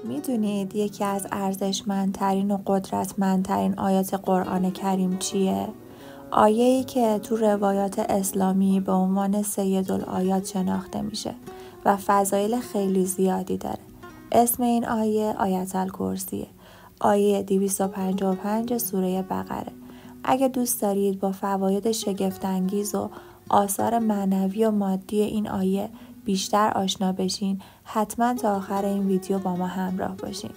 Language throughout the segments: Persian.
میدونید یکی از ارزشمندترین و قدرتمندترین آیات قرآن کریم چیه؟ آیه‌ای که تو روایات اسلامی به عنوان سیدالآیات شناخته میشه و فضایل خیلی زیادی داره. اسم این آیه آیت الکرسیه. آیه 255 سوره بقره. اگه دوست دارید با فواید شگفت‌انگیز و آثار معنوی و مادی این آیه بیشتر آشنا بشین، حتما تا آخر این ویدیو با ما همراه باشین.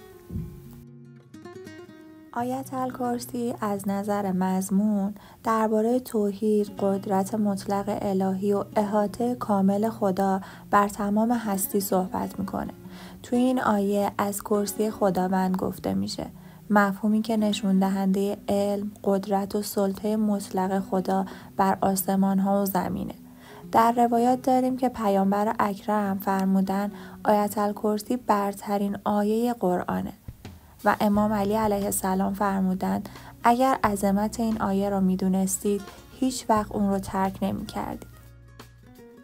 آیت الکرسی از نظر مضمون درباره توحید، قدرت مطلق الهی و احاطه کامل خدا بر تمام هستی صحبت میکنه. توی این آیه از کرسی خداوند گفته میشه، مفهومی که نشون دهنده علم، قدرت و سلطه مطلق خدا بر آسمان ها و زمینه. در روایات داریم که پیامبر اکرم فرمودن آیت الکرسی برترین آیه قرآنه و امام علی علیه السلام فرمودن اگر عظمت این آیه را میدونستید هیچ وقت اون رو ترک نمی کردید.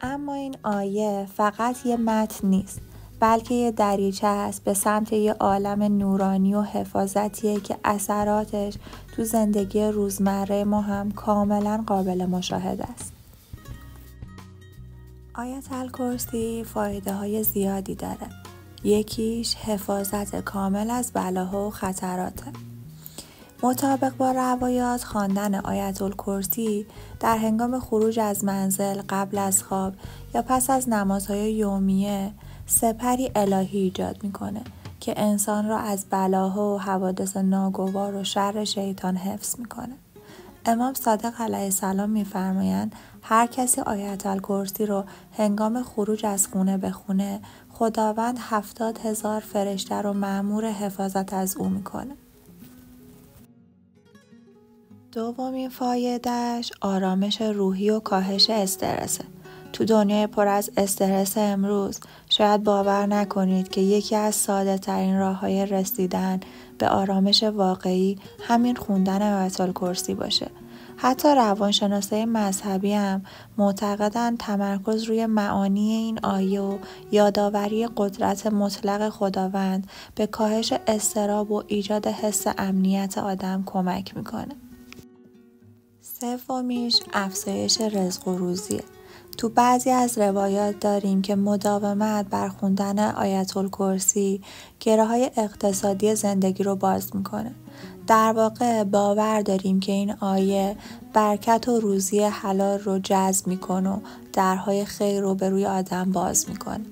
اما این آیه فقط یه متن نیست، بلکه یه دریچه است به سمت یه عالم نورانی و حفاظتیه که اثراتش تو زندگی روزمره ما هم کاملا قابل مشاهده است. آیت الکرسی فایده های زیادی داره. یکیش حفاظت کامل از بلاها و خطراته. مطابق با روایات خواندن آیت الکرسی در هنگام خروج از منزل، قبل از خواب یا پس از نمازهای یومیه سپری الهی ایجاد میکنه که انسان را از بلاها و حوادث ناگوار و شر شیطان حفظ میکنه. امام صادق علیه السلام میفرمایند هر کسی آیت الکرسی رو هنگام خروج از خونه به خونه، خداوند 70,000 فرشته رو مأمور حفاظت از او میکنه. دومین فایدهش آرامش روحی و کاهش استرسه. تو دنیای پر از استرس امروز شاید باور نکنید که یکی از ساده ترین راه‌های رسیدن به آرامش واقعی همین خوندن آیت الکرسی باشه. حتی روانشناسای مذهبی هم معتقدن تمرکز روی معانی این آیه و یادآوری قدرت مطلق خداوند به کاهش اضطراب و ایجاد حس امنیت آدم کمک میکنه. سومیش افزایش رزق و روزیه. تو بعضی از روایات داریم که مداومت بر خوندن آیت الکرسی گره‌های اقتصادی زندگی رو باز میکنه. در واقع باور داریم که این آیه برکت و روزی حلال رو جذب میکنه و درهای خیر رو به روی آدم باز میکنه.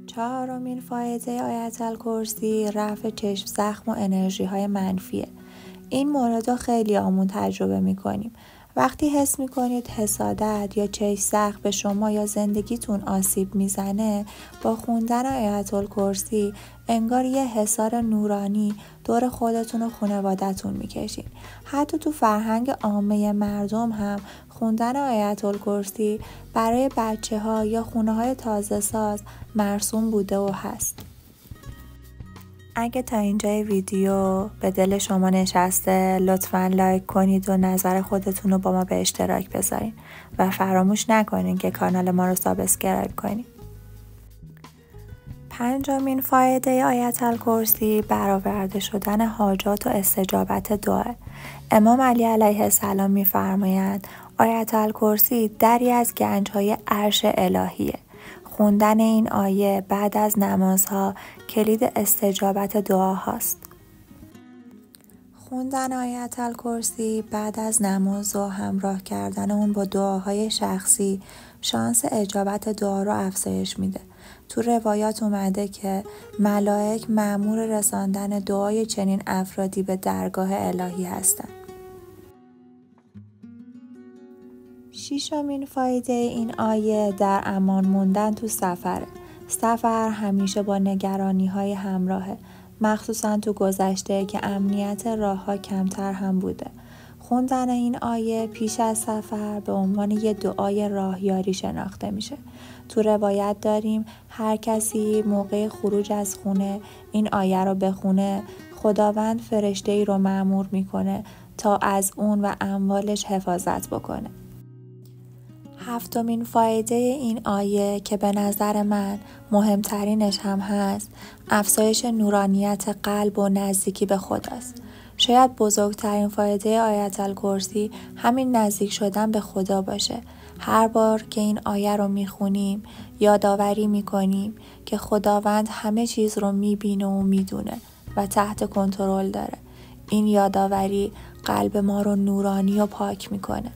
چهارمین فایده آیت الکرسی رفع چشم زخم و انرژی های منفیه. این مورد رو خیلی آمون تجربه میکنیم. وقتی حس میکنید حسادت یا چشم زخم به شما یا زندگیتون آسیب میزنه، با خوندن آیت الکرسی انگار یه حصار نورانی دور خودتون و خانواده‌تون میکشین. حتی تو فرهنگ عامه مردم هم خوندن آیت الکرسی برای بچه‌ها یا خونه‌های تازه ساز مرسوم بوده و هست. اگه تا اینجای ویدیو به دل شما نشسته، لطفاً لایک کنید و نظر خودتون رو با ما به اشتراک بذارین و فراموش نکنین که کانال ما رو سابسکرایب کنید. پنجمین فایده آیت الکرسی برآورده شدن حاجات و استجابت دعا. امام علی علیه السلام می‌فرمایند آیت الکرسی دری از گنج‌های عرش الهیه. خوندن این آیه بعد از نمازها کلید استجابت دعاهاست. خوندن آیت الکرسی بعد از نماز و همراه کردن اون با دعاهای شخصی شانس اجابت دعا رو افزایش میده. تو روایات اومده که ملائک مأمور رساندن دعای چنین افرادی به درگاه الهی هستند. ششمین فایده این آیه در امان موندن تو سفره. سفر همیشه با نگرانی‌های همراهه، مخصوصا تو گذشته که امنیت راه‌ها کمتر هم بوده. خوندن این آیه پیش از سفر به عنوان یه دعای راهیاری شناخته میشه. تو روایت داریم هر کسی موقع خروج از خونه این آیه رو بخونه، خداوند فرشته‌ای رو مأمور میکنه تا از اون و اموالش حفاظت بکنه. هفتمین فایده این آیه که به نظر من مهمترینش هم هست، افزایش نورانیت قلب و نزدیکی به خداست. شاید بزرگترین فایده آیت الکرسی همین نزدیک شدن به خدا باشه. هر بار که این آیه رو میخونیم یادآوری میکنیم که خداوند همه چیز رو میبینه و میدونه و تحت کنترل داره. این یادآوری قلب ما رو نورانی و پاک میکنه.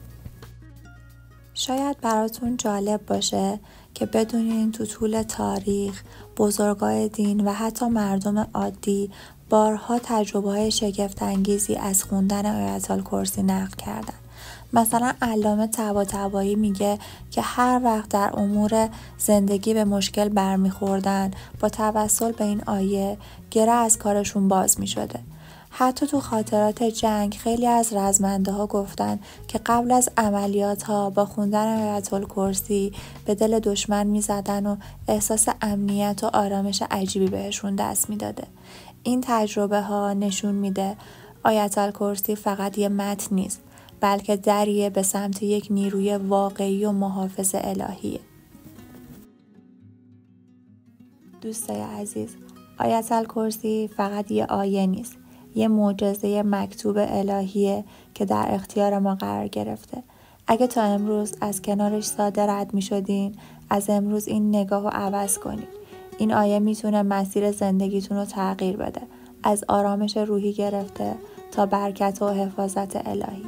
شاید براتون جالب باشه که بدونین تو طول تاریخ بزرگای دین و حتی مردم عادی بارها تجربه‌های شگفت‌انگیزی از خوندن آیت الکرسی نقل کردن. مثلا علامه طباطبایی میگه که هر وقت در امور زندگی به مشکل برمیخوردن با توسل به این آیه گره از کارشون باز میشده. حتی تو خاطرات جنگ خیلی از رزمنده ها گفتن که قبل از عملیات ها با خوندن آیت الکرسی به دل دشمن می زدن و احساس امنیت و آرامش عجیبی بهشون دست می داده. این تجربه ها نشون میده آیت الکرسی فقط یه متن نیست، بلکه دریه به سمت یک نیروی واقعی و محافظ الهیه. دوستای عزیز، آیت الکرسی فقط یه آیه نیست، یه معجزه مکتوب الهیه که در اختیار ما قرار گرفته. اگه تا امروز از کنارش ساده رد می شدین، از امروز این نگاه رو عوض کنین. این آیه میتونه مسیر زندگیتون رو تغییر بده، از آرامش روحی گرفته تا برکت و حفاظت الهی.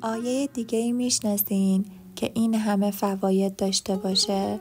آیه دیگه‌ای میشناسین که این همه فواید داشته باشه؟